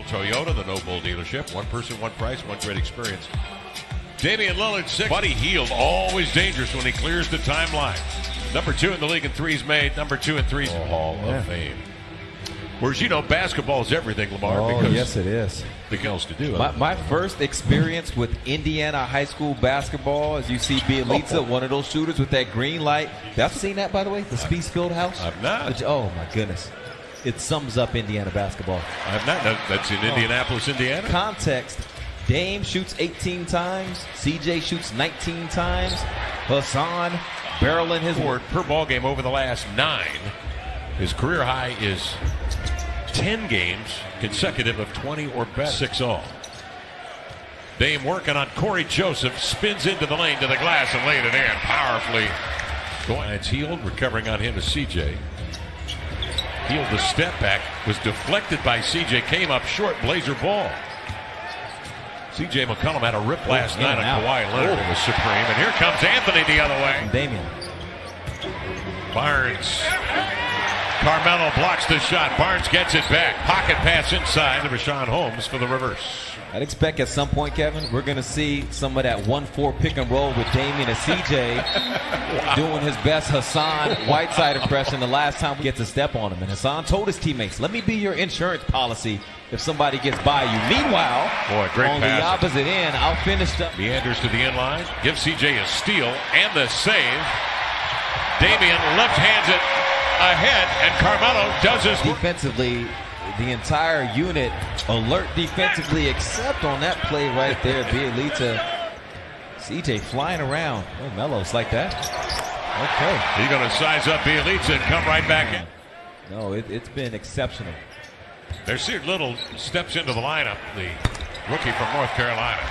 Toyota, the Noble dealership. One person, one price, one great experience. Damian Lillard, 6. Buddy Hield, always dangerous when he clears the timeline. Number 2 in the league in threes made. Number 2 in threes. Hall of Fame. Whereas, you know, basketball is everything, Lamar. Oh, because yes, it is. nothing else to do. My first experience with Indiana high school basketball, as you see Bielitsa, one of those shooters with that green light. Y'all seen that, by the way? The Spies Field House? I've not. Oh, my goodness. It sums up Indiana basketball. I've not. That's in Indianapolis, Indiana. Context. Dame shoots 18 times. CJ shoots 19 times. Hassan barreling his Word per ball game over the last 9. His career high is 10 games consecutive of 20 or better. 6-all. Dame working on Corey Joseph. Spins into the lane to the glass and laid it in powerfully. It's Hield. Recovering on him is CJ. Hield, the step back was deflected by CJ. Came up short. Blazer ball. CJ McCollum had a rip last night on Kawhi Leonard. It was supreme. And here comes Anthony the other way. And Damian. Barnes. Carmelo blocks the shot. Barnes gets it back. Pocket pass inside to Rashawn Holmes for the reverse. I'd expect at some point, Kevin, we're going to see some of that 1-4 pick and roll with Damian and CJ doing his best Hassan Whiteside impression the last time we get to step on him. And Hassan told his teammates, let me be your insurance policy if somebody gets by you. Meanwhile, great on pass. the opposite end, I'll finish up. Meanders to the end line. Gives CJ a steal and the save. Damian left hands it ahead, and Carmelo does his work. Defensively, the entire unit alert defensively, except on that play right there. Bielitsa, CJ flying around. Oh, Melo's like that. Okay. He's going to size up Bielitsa and come right back in. No, it's been exceptional. There's Little steps into the lineup, the rookie from North Carolina.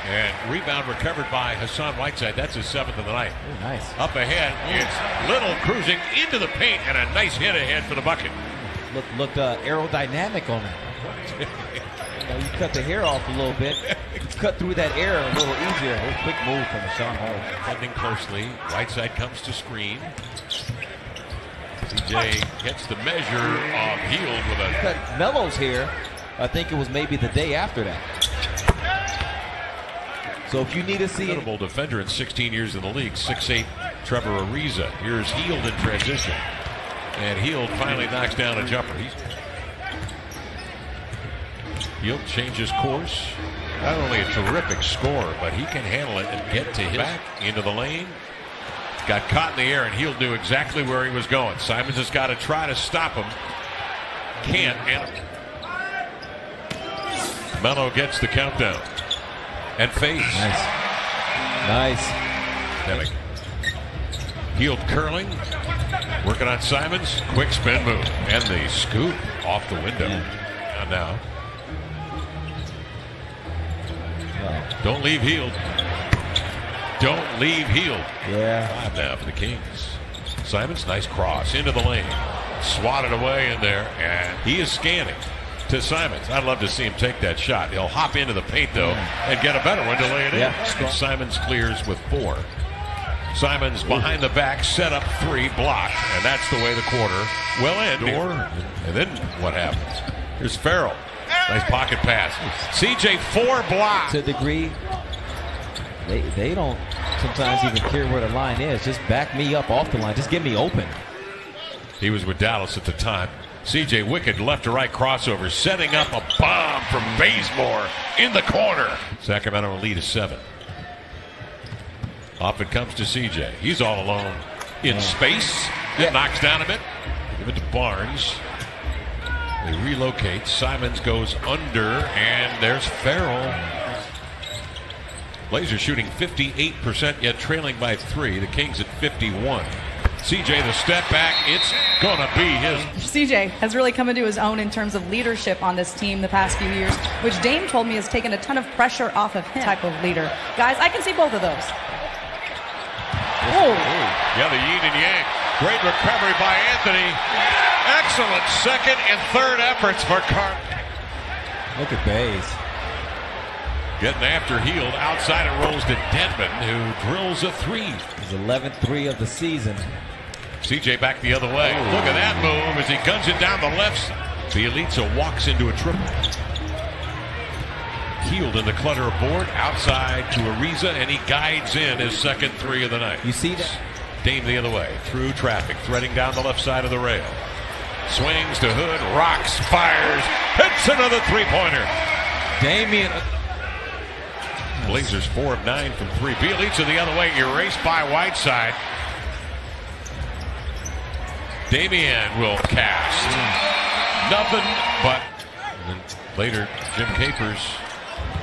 And rebound recovered by Hassan Whiteside. That's his 7th of the night. Oh, nice. Up ahead, it's Little cruising into the paint and a nice hit ahead for the bucket. Looked aerodynamic on him. You cut the hair off a little bit. Cut through that air a little easier. A quick move from Sean Hall. Defending closely. Whiteside comes to screen. CJ gets the measure of Hield with a cut Melo's hair. I think it was maybe the day after that. So if you need to see notable defender in 16 years in the league, 6'8" Trevor Ariza. Here's Hield in transition. And Hield finally knocks down a jumper. Hield changes course. Not only a terrific scorer, but he can handle it and get to his back into the lane. Got caught in the air, and Hield knew exactly where he was going. Simons has got to try to stop him. Can't. And Melo gets the countdown. And face. Nice. Hield curling. Working on Simons. Quick spin move. And the scoop off the window. And now. Don't leave Hield. Don't leave Hield. Yeah. 5 now for the Kings. Simons, nice cross into the lane. Swatted away in there. And he is scanning to Simons. I'd love to see him take that shot. He'll hop into the paint, though, and get a better one to lay it in. Simons clears with 4. Simons behind the back, set up 3, blocked. And that's the way the quarter will end. And then what happens? Here's Farrell. Nice pocket pass. CJ 4 blocks. To a degree, they don't sometimes even care where the line is. Just back me up off the line. Just get me open. He was with Dallas at the time. CJ wicked left to right crossover, setting up a bomb from Bazemore in the corner. Sacramento will lead 7. Off it comes to CJ. He's all alone in space. It knocks down a bit. Give it to Barnes. They relocate. Simons goes under, and there's Farrell. Blazers shooting 58%, yet trailing by 3. The Kings at 51. CJ, the step back, it's going to be his. CJ has really come into his own in terms of leadership on this team the past few years, which Dame told me has taken a ton of pressure off of him. Type of leader. Guys, I can see both of those. Oh. Yeah, the yin and yang. Great recovery by Anthony. Excellent second and third efforts for Carter. Look at Bays. Getting after Hield. Outside it rolls to Dedmon, who drills a 3. His 11th 3 of the season. CJ back the other way. Look at that move as he guns it down the left side. Bielitsa walks into a triple. Healed in the clutter aboard, outside to Ariza, and he guides in his second three of the night. You see that? Dame the other way, through traffic, threading down the left side of the rail. Swings to Hood, rocks, fires, hits another three-pointer. Damian. Blazers 4 of 9 from three. Bjelica the other way, erased by Whiteside. Damian will cast. Nothing but. And then later, Jim Capers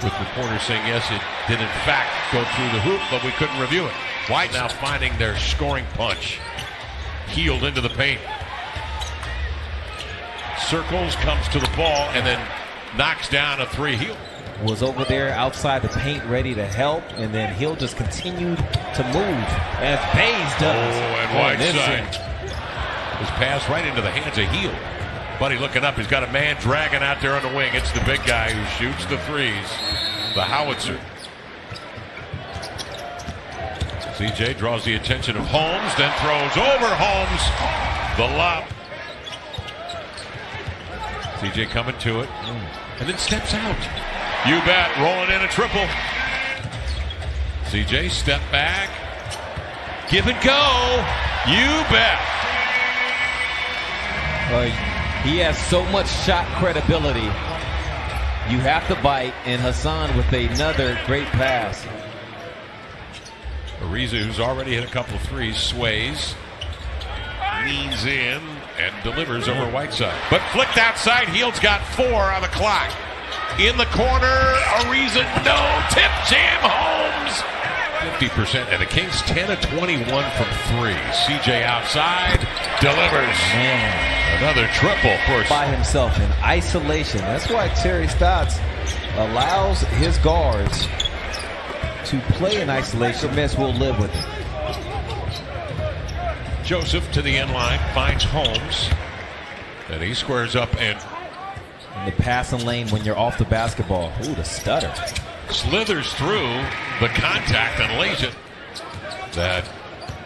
with reporters saying yes, it did in fact go through the hoop, but we couldn't review it. White now finding their scoring punch. Healed into the paint. Circles, comes to the ball, and then knocks down a three. Healed Was over there outside the paint ready to help, and then he'll just continue to move as Bays does. Oh, and Whiteside. His pass right into the hands of Hield. Buddy looking up. He's got a man dragging out there on the wing. It's the big guy who shoots the threes. The howitzer. CJ draws the attention of Holmes, then throws over Holmes. The lob. CJ coming to it. And then steps out. You bet. Rolling in a triple. CJ step back. Give and go. You bet. He has so much shot credibility. You have to bite, and Hassan with another great pass. Ariza, who's already hit a couple of threes, sways, leans in, and delivers over Whiteside. But flicked outside, Hield's got 4 on the clock. In the corner, Ariza, no, tip jam, Holmes. 50%, and the Kings 10 of 21 from 3. CJ outside, delivers. Man. Another triple for by himself in isolation. That's why Terry Stotts allows his guards to play in isolation. Miss will live with it. Joseph to the end line, finds Holmes, and he squares up and in the passing lane when you're off the basketball. Ooh, the stutter. Slithers through the contact and lays it. That,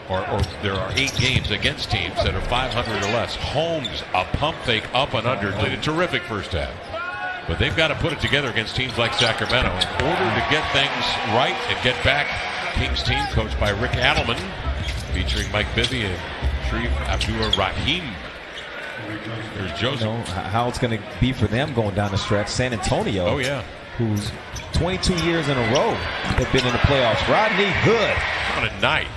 or there are 8 games against teams that are 500 or less. Holmes, a pump fake up and under, played a terrific first half. But they've got to put it together against teams like Sacramento in order to get things right and get back. Kings team coached by Rick Adelman, featuring Mike Bibby and Sharif Abdur-Rahim. There's Joseph. You know how it's going to be for them going down the stretch. San Antonio. Oh, yeah. Who's 22 years in a row have been in the playoffs. Rodney Hood. What a night.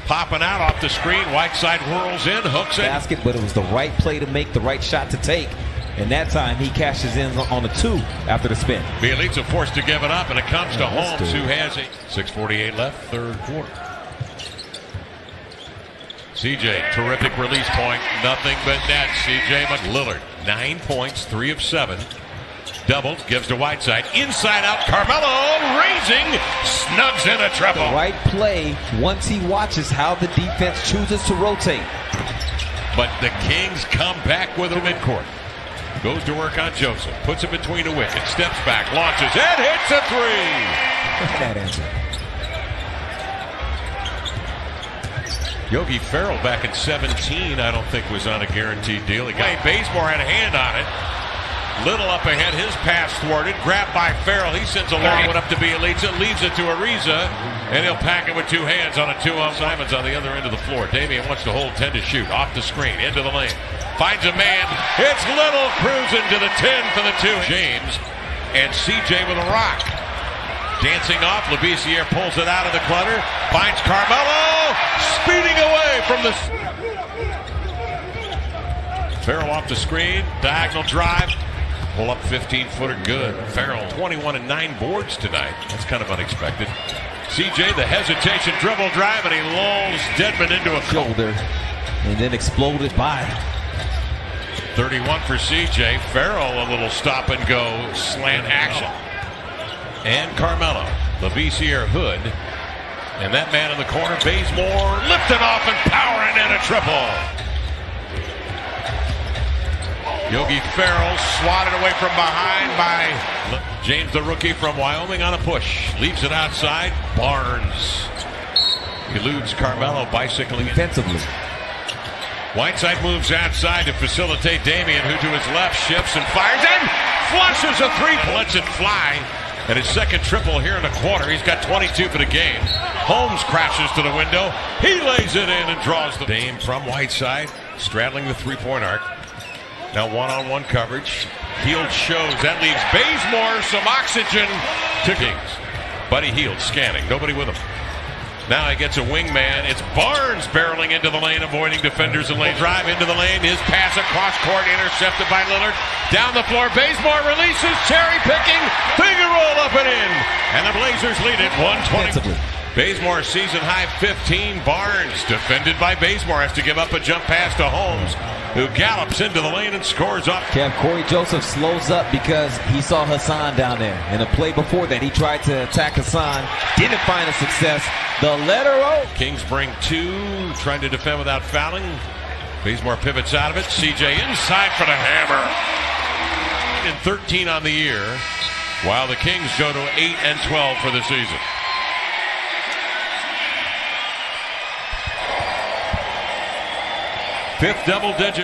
Popping out off the screen. Whiteside whirls in, hooks it. Basket, but it was the right play to make, the right shot to take. And that time he cashes in on a 2 after the spin. Bjelica forced to give it up, and it comes to Holmes, who has it. 6:48 left, third quarter. CJ, terrific release point. Nothing but net. CJ McLillard, 9 points, 3 of 7. Double, gives to Whiteside. Inside out, Carmelo raising, snugs in a triple. The right play once he watches how the defense chooses to rotate. But the Kings come back with a midcourt. Goes to work on Joseph. Puts it between the wicket. Steps back, launches, and hits a 3. Look at that answer. Yogi Ferrell back in 17, I don't think was on a guaranteed deal. He got Bazemore had a hand on it. Little up ahead, his pass thwarted, grabbed by Ferrell. He sends a long one up to Bjelica, leaves it to Ariza, and he'll pack it with 2 hands on a 2-0. Simons on the other end of the floor. Damian wants to hold 10 to shoot. Off the screen, into the lane. Finds a man. It's Little cruising to the 10 for the 2. James and CJ with a rock. Dancing off, Labissiere pulls it out of the clutter. Finds Carmelo, speeding away from the... Ferrell off the screen, diagonal drive. Pull up 15-footer, good. Ferrell, 21 and 9 boards tonight. That's kind of unexpected. CJ, the hesitation, dribble drive, and he lulls Dedmon into a shoulder, and then exploded by. 31 for CJ. Ferrell, a little stop and go slant action. And Carmelo, Labissiere, Hood, and that man in the corner, Bazemore, lifting off and powering in a triple. Yogi Ferrell swatted away from behind by James, the rookie from Wyoming, on a push. Leaves it outside. Barnes eludes Carmelo, bicycling defensively. Whiteside moves outside to facilitate Damian, who to his left shifts and fires and flushes a three, lets it fly. And his second triple here in the quarter. He's got 22 for the game. Holmes crashes to the window. He lays it in and draws the Dame from Whiteside, straddling the three-point arc. Now one-on-one coverage. Hield shows. That leaves Bazemore some oxygen to Kings. Buddy Hield scanning. Nobody with him. Now he gets a wingman. It's Barnes barreling into the lane, avoiding defenders and lane drive into the lane. His pass across court intercepted by Lillard. Down the floor, Bazemore releases, cherry picking, finger roll up and in. And the Blazers lead it 120. Bazemore season high 15. Barnes defended by Bazemore, has to give up a jump pass to Holmes, who gallops into the lane and scores up. Kev, Corey Joseph slows up because he saw Hassan down there. In a play before that, he tried to attack Hassan, didn't find a success. The letter O. Kings bring two, trying to defend without fouling. Bazemore pivots out of it. CJ inside for the hammer. And 13 on the year, while the Kings go to 8-12 for the season. Fifth double-digit.